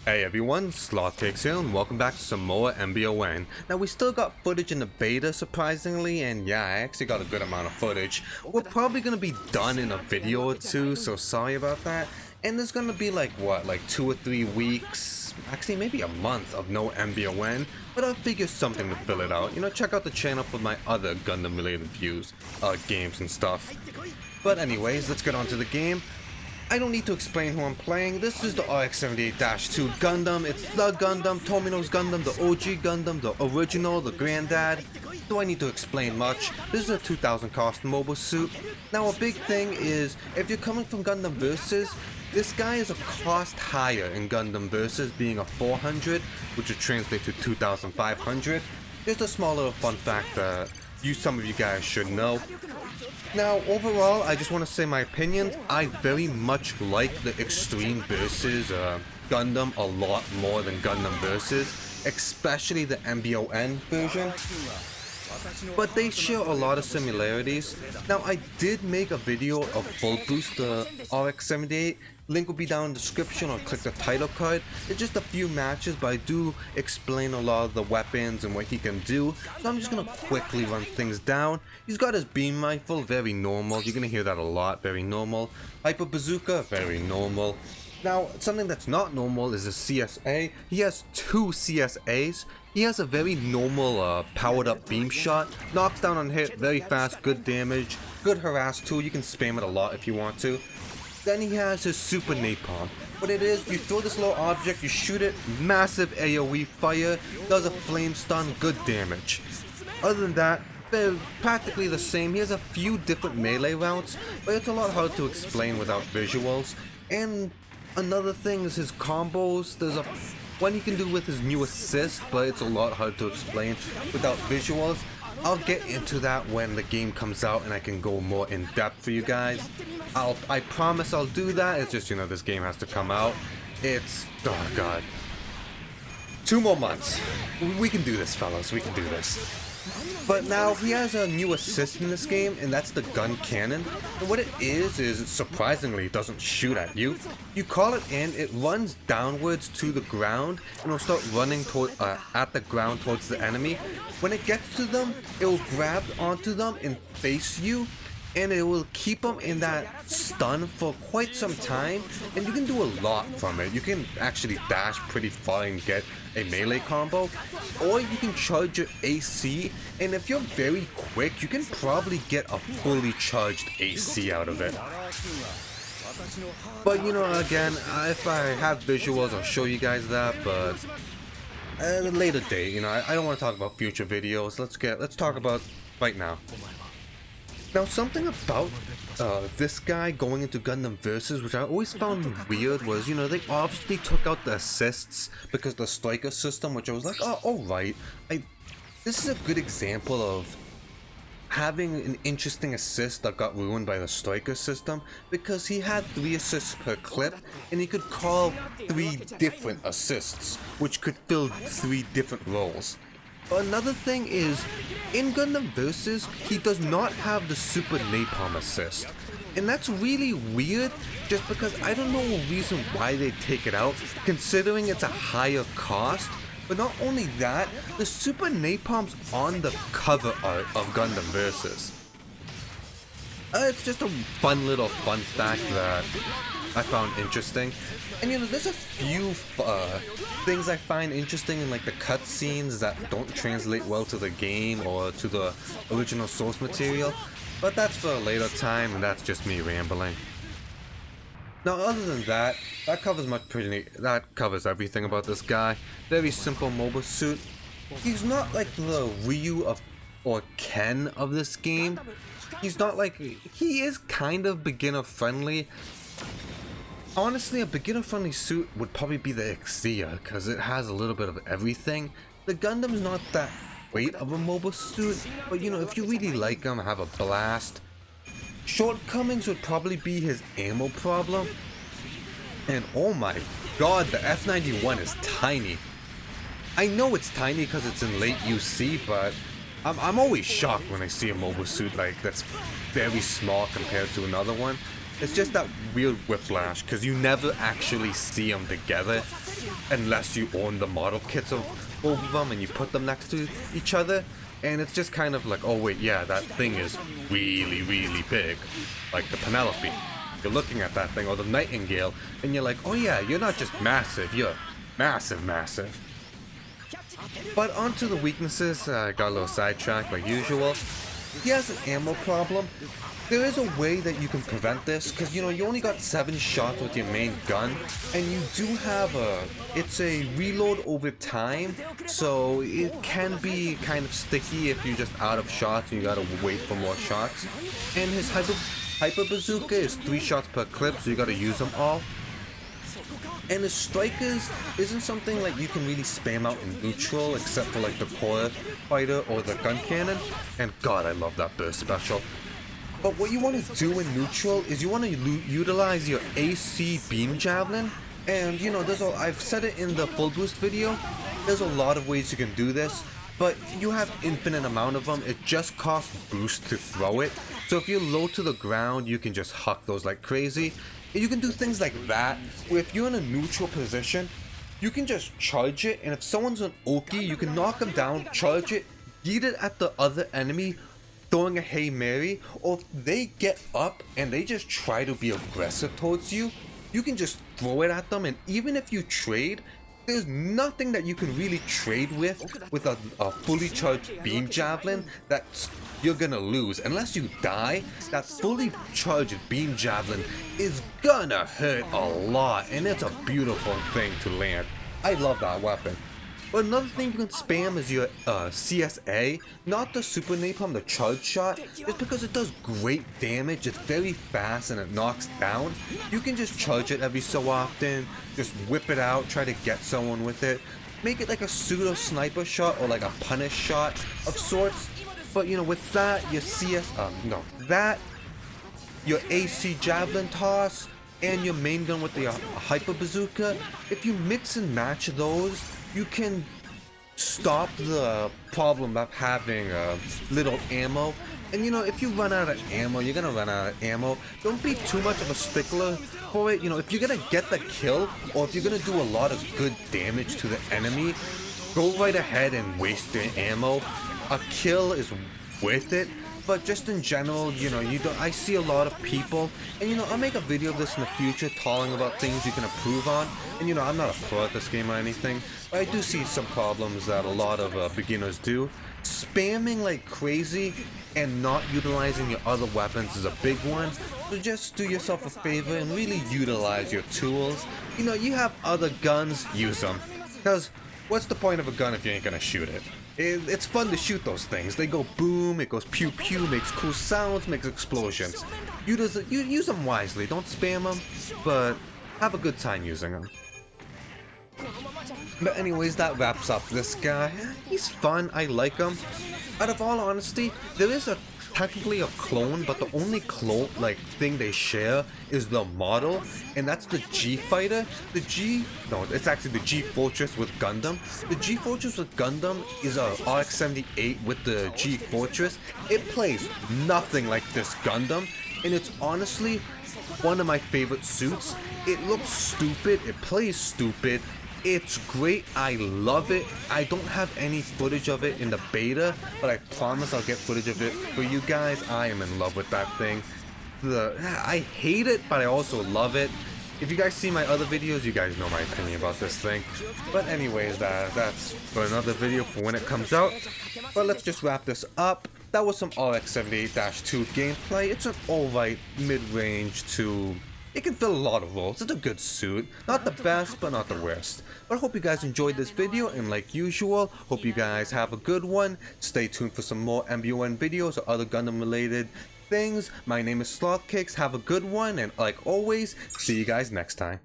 Hey everyone, Sloth Takes here and welcome back to some more MBON. Now we still got footage in the beta surprisingly, and yeah, I actually got a good amount of footage. We're probably gonna be done in a video or two, so sorry about that. And there's gonna be like 2 or 3 weeks, actually maybe a month of no MBON, but I'll figure something to fill it out. You know, check out the channel for my other Gundam related views, games and stuff. But anyways, let's get on to the game. I don't need to explain who I'm playing. This is the RX-78-2 Gundam. It's the Gundam, Tomino's Gundam, the OG Gundam, the original, the granddad. Do I need to explain much? This is a 2000 cost mobile suit. Now a big thing is, if you're coming from Gundam Versus, this guy is a cost higher in Gundam Versus, being a 400, which would translate to 2500. Just a small little fun fact that some of you guys should know. Now, overall, I just want to say my opinions. I very much like the Extreme Versus Gundam a lot more than Gundam Versus, especially the MBON version. But they share a lot of similarities. Now, I did make a video of Full Boost the RX-78. Link will be down in the description, or click the title card. It's just a few matches, but I do explain a lot of the weapons and what he can do. So I'm just gonna quickly run things down. He's got his beam rifle, very normal. You're gonna hear that a lot, very normal. Hyper bazooka, very normal. Now, something that's not normal is a CSA. He has 2 CSAs. He has a very normal powered up beam shot. Knocks down on hit, very fast, good damage. Good harass too, you can spam it a lot if you want to. Then he has his super napalm. What it is, you throw this little object, you shoot it, massive AoE fire, does a flame stun, good damage. Other than that, they're practically the same. He has a few different melee routes, but it's a lot hard to explain without visuals. And another thing is his combos. There's a one he can do with his new assist, but it's a lot hard to explain without visuals. I'll get into that when the game comes out and I can go more in depth for you guys. I promise I'll do that. It's just, you know, this game has to come out. It's, oh god, 2 more months. We can do this, fellas, we can do this. But now he has a new assist in this game, and that's the gun cannon. And what it is surprisingly it doesn't shoot at you. You call it in, it runs downwards to the ground, and it'll start running at the ground towards the enemy. When it gets to them, it will grab onto them and face you, and it will keep them in that stun for quite some time, and you can do a lot from it. You can actually dash pretty far and get a melee combo, or you can charge your AC, and if you're very quick, you can probably get a fully charged AC out of it. But you know, again, if I have visuals, I'll show you guys that, but at a later date. You know, I don't want to talk about future videos. Let's talk about right now. Now, something about this guy going into Gundam Versus, which I always found weird, was, you know, they obviously took out the assists because the striker system, which I was like, oh, alright. This is a good example of having an interesting assist that got ruined by the striker system, because he had 3 assists per clip, and he could call 3 different assists, which could fill 3 different roles. Another thing is, in Gundam Versus, he does not have the super napalm assist. And that's really weird, just because I don't know a reason why they take it out, considering it's a higher cost. But not only that, the super napalm's on the cover art of Gundam Versus. It's just a fun fact that I found interesting. And you know, there's a few things I find interesting in like the cutscenes that don't translate well to the game or to the original source material, but that's for a later time, and that's just me rambling. Now, other than that, that covers everything about this guy. Very simple mobile suit. He's not like the Ryu or Ken of this game. He's not like, he is kind of beginner friendly. Honestly, a beginner-friendly suit would probably be the Exia, because it has a little bit of everything. The Gundam's not that great of a mobile suit, but you know, if you really like him, have a blast. Shortcomings would probably be his ammo problem. And oh my god, the F91 is tiny. I know it's tiny because it's in late UC, but I'm always shocked when I see a mobile suit like that's very small compared to another one. It's just that weird whiplash because you never actually see them together unless you own the model kits of both of them and you put them next to each other. And it's just kind of like, oh wait, yeah, that thing is really, really big. Like the Penelope. You're looking at that thing, or the Nightingale, and you're like, oh yeah, you're not just massive, you're massive, massive. But onto the weaknesses, I got a little sidetracked like usual. He has an ammo problem. There is a way that you can prevent this, because you only got 7 shots with your main gun, and you do have it's a reload over time, so it can be kind of sticky if you're just out of shots and you gotta wait for more shots. And his hyper bazooka is 3 shots per clip, so you gotta use them all. And his strikers isn't something like you can really spam out in neutral, except for like the core fighter or the gun cannon. And god, I love that burst special. But what you want to do in neutral is you want to utilize your AC beam javelin. And I've said it in the full boost video, there's a lot of ways you can do this, but you have infinite amount of them. It just costs boost to throw it. So if you're low to the ground, you can just huck those like crazy. And you can do things like that, where if you're in a neutral position, you can just charge it, and if someone's an Oki, you can knock them down, charge it, yeet it at the other enemy, throwing a Hail Mary, or if they get up and they just try to be aggressive towards you, you can just throw it at them. And even if you trade, there's nothing that you can really trade with a fully charged beam javelin that you're gonna lose. Unless you die, that fully charged beam javelin is gonna hurt a lot, and it's a beautiful thing to land. I love that weapon. But another thing you can spam is your CSA, not the super napalm, the charge shot, just because it does great damage. It's very fast and it knocks down. You can just charge it every so often, just whip it out, try to get someone with it. Make it like a pseudo sniper shot or like a punish shot of sorts. But with that, your your AC javelin toss and your main gun with the hyper bazooka, if you mix and match those, you can stop the problem of having little ammo. And if you run out of ammo, you're gonna run out of ammo. Don't be too much of a stickler for it. If you're gonna get the kill, or if you're gonna do a lot of good damage to the enemy, go right ahead and waste your ammo. A kill is worth it. But just in general, I see a lot of people, and I'll make a video of this in the future talking about things you can improve on. And I'm not a pro at this game or anything, but I do see some problems that a lot of beginners do. Spamming like crazy and not utilizing your other weapons is a big one. So just do yourself a favor and really utilize your tools. You have other guns, use them. Because what's the point of a gun if you ain't gonna shoot it? It's fun to shoot those things. They go boom, it goes pew pew, makes cool sounds, makes explosions. You use them wisely, don't spam them, but have a good time using them. But anyways, that wraps up this guy. He's fun, I like him. Out of all honesty, there is technically a clone, but the only clone thing they share is the model, and that's the G fighter. It's actually the G Fortress with Gundam. The G Fortress with Gundam is a RX-78 with the G Fortress. It plays nothing like this Gundam, and it's honestly one of my favorite suits. It looks stupid, it plays stupid. It's great, I love it. I don't have any footage of it in the beta, but I promise I'll get footage of it for you guys. I am in love with that thing. I hate it, but I also love it. If you guys see my other videos, you guys know my opinion about this thing. But anyways, that's for another video for when it comes out. But let's just wrap this up. That was some RX-78-2 gameplay. It's an alright mid-range to... It can fill a lot of roles. It's a good suit. Not the best, but not the worst. But I hope you guys enjoyed this video, and like usual, hope you guys have a good one. Stay tuned for some more MBON videos or other Gundam related things. My name is Slothcakes. Have a good one, and like always, see you guys next time.